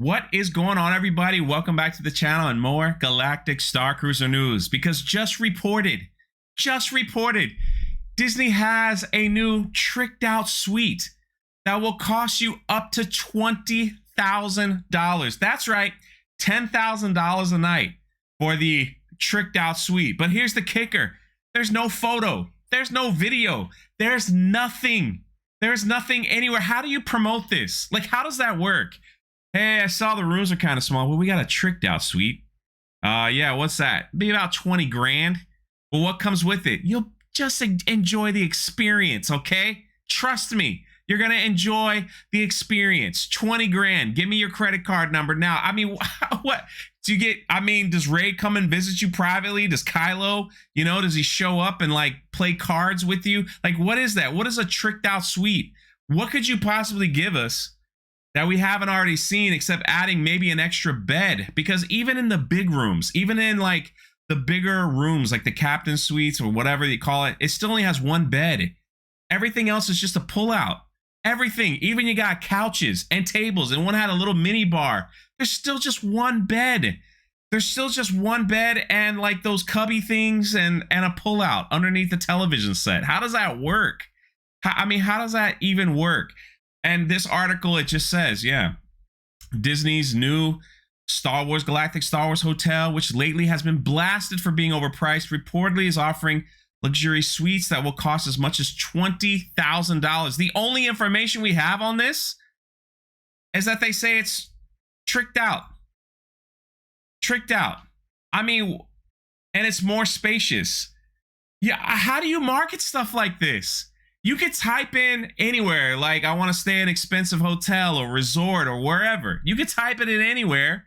What is going on, everybody? Welcome back to the channel and more Galactic Starcruiser news. Because just reported, Disney has a new tricked out suite that will cost you up to $20,000. That's right, $10,000 a night for the tricked out suite. But here's the kicker. There's no photo. There's no video. There's nothing. There's nothing anywhere. How do you promote this? Like, how does that work? Hey, I saw the rooms are kind of small. Well, we got a tricked out suite. Yeah, what's that? Be about 20 grand. Well, what comes with it? You'll just enjoy the experience, okay? Trust me. You're going to enjoy the experience. 20 grand. Give me your credit card number now. I mean, what do you get? I mean, does Ray come and visit you privately? Does Kylo, does he show up and like play cards with you? Like, what is that? What is a tricked out suite? What could you possibly give us that we haven't already seen, except adding maybe an extra bed? Because even in the big rooms, even in like the bigger rooms, like the captain suites or whatever you call it, it still only has one bed. Everything else is just a pull-out. Everything, even you got couches and tables, and one had a little mini bar. There's still just one bed. There's still just one bed and like those cubby things and a pull-out underneath the television set. How does that work? How does that even work? And this article, it just says, yeah, Disney's new Galactic Star Wars hotel, which lately has been blasted for being overpriced, reportedly is offering luxury suites that will cost as much as $20,000. The only information we have on this is that they say it's tricked out. Tricked out. I mean, and it's more spacious. Yeah, how do you market stuff like this? You could type in anywhere, like I want to stay in an expensive hotel or resort or wherever. You could type it in anywhere,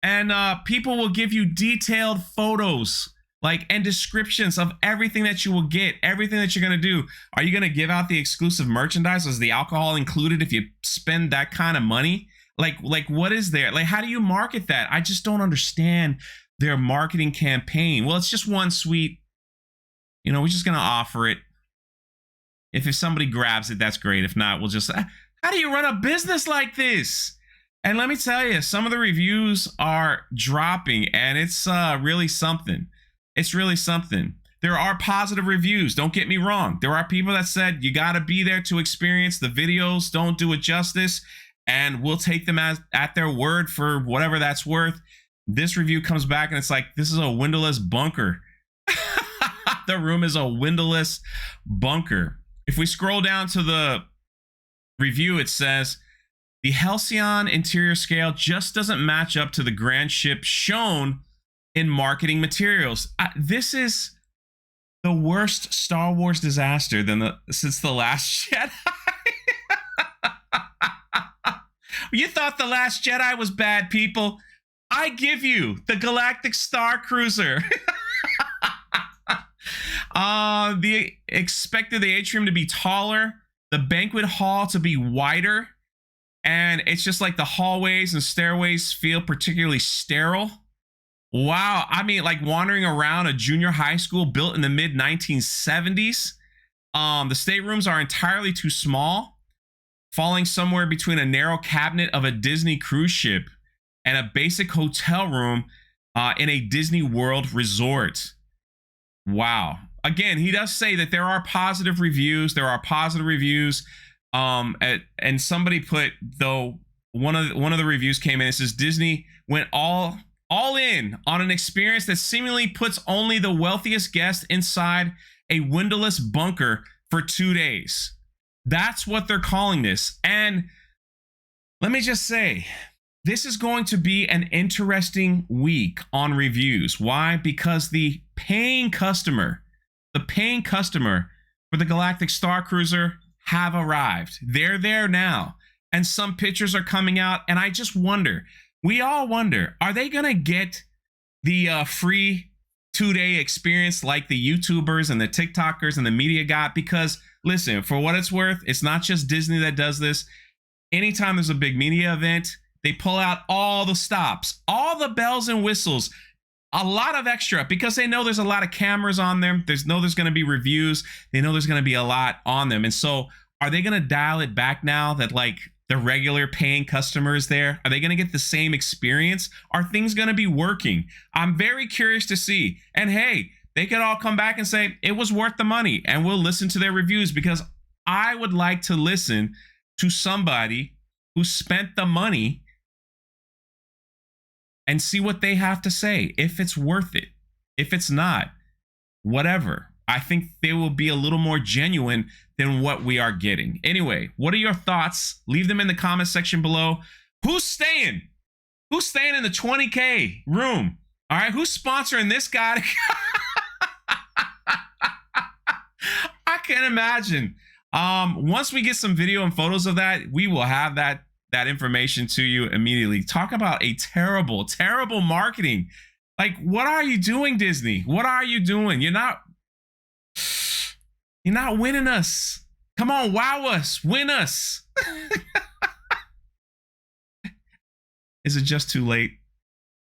and people will give you detailed photos, and descriptions of everything that you will get, everything that you're going to do. Are you going to give out the exclusive merchandise? Is the alcohol included if you spend that kind of money? Like what is there? Like, how do you market that? I just don't understand their marketing campaign. Well, it's just one suite. We're just going to offer it. If somebody grabs it, that's great. If not, we'll just... How do you run a business like this? And let me tell you, some of the reviews are dropping, and it's really something. It's really something. There are positive reviews. Don't get me wrong. There are people that said you got to be there to experience the videos. Don't do it justice. And we'll take them at their word for whatever that's worth. This review comes back and it's like, this is a windowless bunker. The room is a windowless bunker. If we scroll down to the review, it says, the Halcyon interior scale just doesn't match up to the grand ship shown in marketing materials. This is the worst Star Wars disaster since The Last Jedi. You thought The Last Jedi was bad, people? I give you the Galactic Starcruiser. The expected the atrium to be taller, the banquet hall to be wider, and it's just like the hallways and stairways feel particularly sterile. Wow, I mean, like wandering around a junior high school built in the mid-1970s. The staterooms are entirely too small, falling somewhere between a narrow cabinet of a Disney cruise ship and a basic hotel room in a Disney World resort. Wow. Again, he does say that there are positive reviews. And somebody put, though, one of the reviews came in. It says Disney went all in on an experience that seemingly puts only the wealthiest guests inside a windowless bunker for 2 days. That's what they're calling this. And let me just say, this is going to be an interesting week on reviews. Why? Because the paying customer for the Galactic Starcruiser have arrived. They're there now. And some pictures are coming out. And I just wonder, we all wonder, are they going to get the free 2-day experience like the YouTubers and the TikTokers and the media got? Because listen, for what it's worth, it's not just Disney that does this. Anytime there's a big media event, they pull out all the stops, all the bells and whistles, a lot of extra, because they know there's a lot of cameras on them. There's going to be reviews. They know there's going to be a lot on them. And so are they going to dial it back now that like the regular paying customers there? Are they going to get the same experience? Are things going to be working? I'm very curious to see. And hey, they could all come back and say it was worth the money, and we'll listen to their reviews, because I would like to listen to somebody who spent the money and see what they have to say, if it's worth it. If it's not, whatever. I think they will be a little more genuine than what we are getting. Anyway, what are your thoughts? Leave them in the comment section below. Who's staying? Who's staying in the 20K room? All right, who's sponsoring this guy? I can't imagine. Once we get some video and photos of that, we will have that information to you immediately. Talk about a terrible, terrible marketing. Like, what are you doing, Disney? What are you doing? You're not winning us. Come on, wow us, win us. Is it just too late?